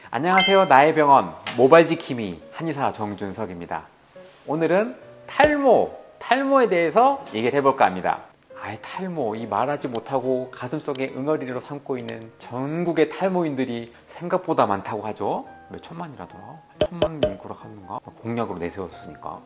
안녕하세요. 나의 병원 모발지킴이 한의사 정준석입니다. 오늘은 탈모에 대해서 얘기를 해볼까 합니다. 탈모, 이 말하지 못하고 가슴속에 응어리로 삼고 있는 전국의 탈모인들이 생각보다 많다고 하죠. 몇 천만이라더라? 1000만 인구로 하는가? 공약으로 내세웠으니까.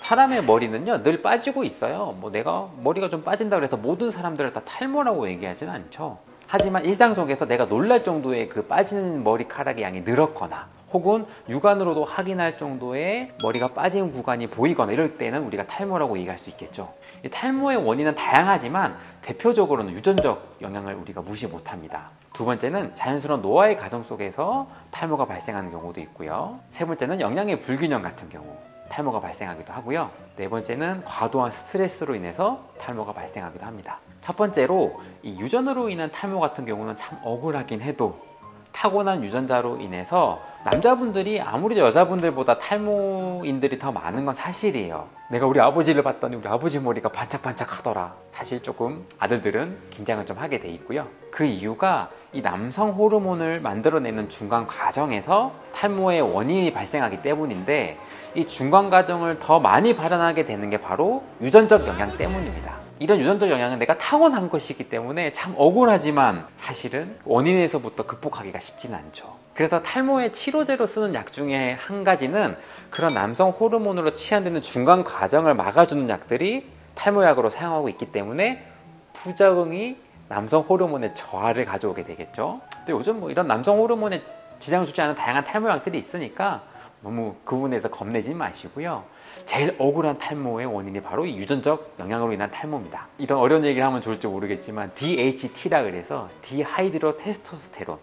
사람의 머리는요 늘 빠지고 있어요. 내가 머리가 좀 빠진다 그래서 모든 사람들을 다 탈모라고 얘기하진 않죠. 하지만 일상 속에서 내가 놀랄 정도의 그 빠지는 머리카락의 양이 늘었거나 혹은 육안으로도 확인할 정도의 머리가 빠진 구간이 보이거나 이럴 때는 우리가 탈모라고 얘기할 수 있겠죠. 이 탈모의 원인은 다양하지만 대표적으로는 유전적 영향을 우리가 무시 못합니다. 두 번째는 자연스러운 노화의 과정 속에서 탈모가 발생하는 경우도 있고요. 세 번째는 영양의 불균형 같은 경우 탈모가 발생하기도 하고요. 네 번째는 과도한 스트레스로 인해서 탈모가 발생하기도 합니다. 첫 번째로 이 유전으로 인한 탈모 같은 경우는 참 억울하긴 해도 타고난 유전자로 인해서 남자분들이 아무리 여자분들보다 탈모인들이 더 많은 건 사실이에요. 내가 우리 아버지를 봤더니 우리 아버지 머리가 반짝반짝 하더라. 사실 조금 아들들은 긴장을 좀 하게 돼 있고요. 그 이유가 이 남성 호르몬을 만들어내는 중간 과정에서 탈모의 원인이 발생하기 때문인데, 이 중간 과정을 더 많이 발현하게 되는 게 바로 유전적 영향 때문입니다. 이런 유전적 영향은 내가 타고난 것이기 때문에 참 억울하지만 사실은 원인에서부터 극복하기가 쉽지는 않죠. 그래서 탈모의 치료제로 쓰는 약 중에 한 가지는 그런 남성 호르몬으로 치환되는 중간 과정을 막아주는 약들이 탈모약으로 사용하고 있기 때문에 부작용이 남성 호르몬의 저하를 가져오게 되겠죠. 또 요즘 이런 남성 호르몬에 지장을 주지 않은 다양한 탈모약들이 있으니까 너무 그 부분에서 겁내지 마시고요. 제일 억울한 탈모의 원인이 바로 이 유전적 영향으로 인한 탈모입니다. 이런 어려운 얘기를 하면 좋을지 모르겠지만 DHT라 그래서 디하이드로 테스토스테론,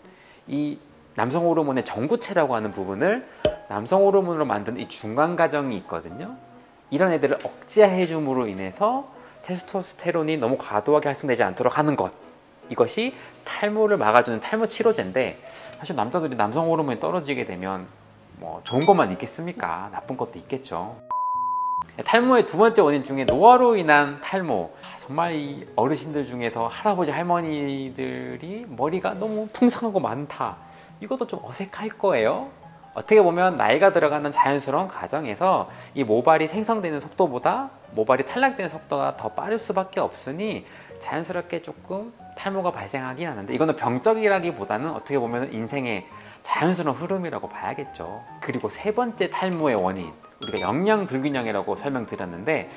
이 남성 호르몬의 전구체라고 하는 부분을 남성 호르몬으로 만든 이 중간 과정이 있거든요. 이런 애들을 억제해 줌으로 인해서 테스토스테론이 너무 과도하게 활성되지 않도록 하는 것, 이것이 탈모를 막아주는 탈모 치료제인데, 사실 남자들이 남성 호르몬이 떨어지게 되면 좋은 것만 있겠습니까? 나쁜 것도 있겠죠. 탈모의 두 번째 원인 중에 노화로 인한 탈모, 정말 이 어르신들 중에서 할아버지 할머니들이 머리가 너무 풍성하고 많다, 이것도 좀 어색할 거예요. 어떻게 보면 나이가 들어가는 자연스러운 과정에서 이 모발이 생성되는 속도보다 모발이 탈락되는 속도가 더 빠를 수밖에 없으니 자연스럽게 조금 탈모가 발생하긴 하는데, 이거는 병적이라기보다는 어떻게 보면 인생의 자연스러운 흐름이라고 봐야겠죠. 그리고 세 번째 탈모의 원인, 우리가 영양 불균형이라고 설명드렸는데,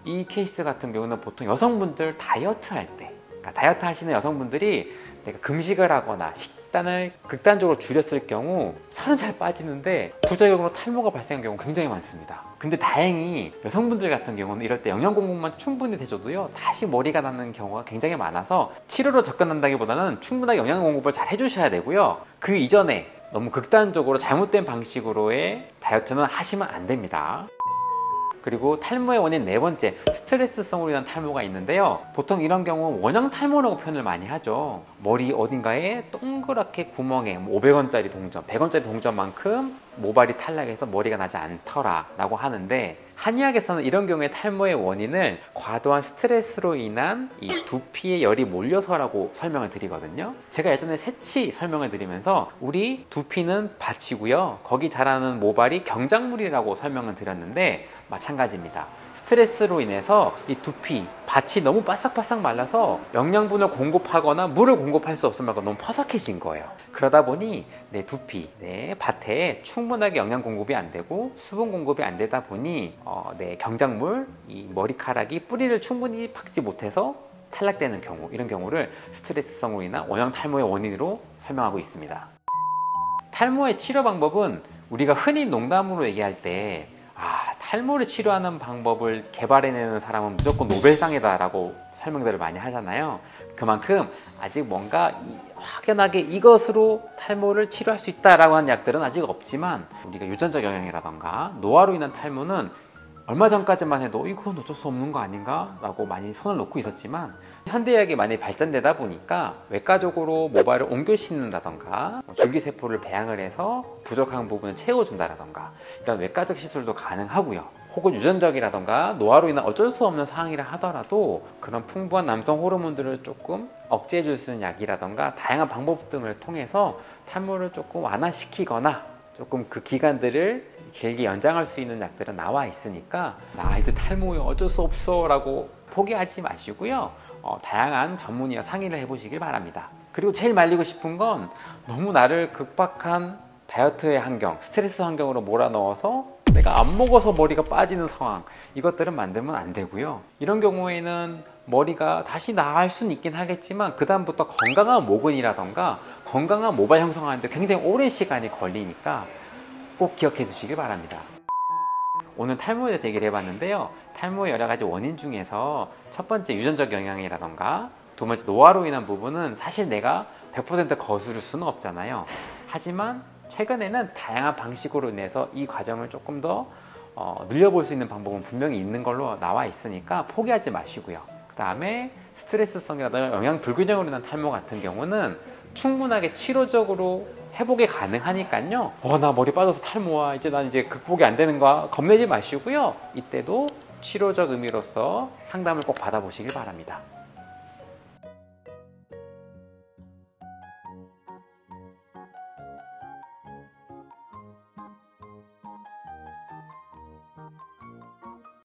이 케이스 같은 경우는 보통 여성분들 다이어트 할 때, 그러니까 다이어트 하시는 여성분들이 내가 금식을 하거나 식단을 극단적으로 줄였을 경우 살은 잘 빠지는데 부작용으로 탈모가 발생한 경우가 굉장히 많습니다. 근데 다행히 여성분들 같은 경우는 이럴 때 영양 공급만 충분히 돼줘도요 다시 머리가 나는 경우가 굉장히 많아서 치료로 접근한다기보다는 충분하게 영양 공급을 잘 해주셔야 되고요. 그 이전에 너무 극단적으로 잘못된 방식으로의 다이어트는 하시면 안 됩니다. 그리고 탈모의 원인 네 번째, 스트레스성으로 인한 탈모가 있는데요. 보통 이런 경우 원형 탈모라고 표현을 많이 하죠. 머리 어딘가에 동그랗게 구멍에 500원짜리 동전, 100원짜리 동전만큼 모발이 탈락해서 머리가 나지 않더라 라고 하는데, 한의학에서는 이런 경우에 탈모의 원인을 과도한 스트레스로 인한 이 두피에 열이 몰려서라고 설명을 드리거든요. 제가 예전에 새치 설명을 드리면서 우리 두피는 밭이고요, 거기 자라는 모발이 경작물이라고 설명을 드렸는데 마찬가지입니다. 스트레스로 인해서 이 두피, 밭이 너무 바싹바싹 말라서 영양분을 공급하거나 물을 공급할 수 없으면 너무 퍼석해진 거예요. 그러다 보니 내 두피, 내 밭에 충분하게 영양 공급이 안 되고 수분 공급이 안 되다 보니 내 경작물, 이 머리카락이 뿌리를 충분히 박지 못해서 탈락되는 경우, 이런 경우를 스트레스성으로 인한 원형 탈모의 원인으로 설명하고 있습니다. 탈모의 치료 방법은 우리가 흔히 농담으로 얘기할 때 탈모를 치료하는 방법을 개발해내는 사람은 무조건 노벨상이다 라고 설명들을 많이 하잖아요. 그만큼 아직 뭔가 확연하게 이것으로 탈모를 치료할 수 있다라고 하는 약들은 아직 없지만, 우리가 유전적 영향이라던가 노화로 인한 탈모는 얼마 전까지만 해도 이건 어쩔 수 없는 거 아닌가 라고 많이 손을 놓고 있었지만, 현대의학이 많이 발전되다 보니까 외과적으로 모발을 옮겨 심는다던가 줄기세포를 배양을 해서 부족한 부분을 채워준다던가 이런 외과적 시술도 가능하고요. 혹은 유전적이라던가 노화로 인한 어쩔 수 없는 상황이라 하더라도 그런 풍부한 남성 호르몬들을 조금 억제해 줄 수 있는 약이라던가 다양한 방법 등을 통해서 탈모를 조금 완화시키거나 조금 그 기간들을 길게 연장할 수 있는 약들은 나와 있으니까 나 이제 탈모에 어쩔 수 없어 라고 포기하지 마시고요. 다양한 전문의와 상의를 해보시길 바랍니다. 그리고 제일 말리고 싶은 건 너무 나를 급박한 다이어트의 환경, 스트레스 환경으로 몰아넣어서 내가 안 먹어서 머리가 빠지는 상황, 이것들은 만들면 안 되고요. 이런 경우에는 머리가 다시 나을 수는 있긴 하겠지만 그 다음부터 건강한 모근이라던가 건강한 모발 형성하는데 굉장히 오랜 시간이 걸리니까 꼭 기억해 주시길 바랍니다. 오늘 탈모에 대해서 얘기를 해봤는데요. 탈모의 여러 가지 원인 중에서 첫 번째 유전적 영향이라던가 두 번째 노화로 인한 부분은 사실 내가 100% 거스를 수는 없잖아요. 하지만 최근에는 다양한 방식으로 인해서 이 과정을 조금 더 늘려볼 수 있는 방법은 분명히 있는 걸로 나와 있으니까 포기하지 마시고요. 그 다음에 스트레스성이라든가 영양 불균형으로 인한 탈모 같은 경우는 충분하게 치료적으로 회복이 가능하니까요. 나 머리 빠져서 탈모야, 이제 난 이제 극복이 안 되는 거야, 겁내지 마시고요. 이때도 치료적 의미로서 상담을 꼭 받아보시길 바랍니다.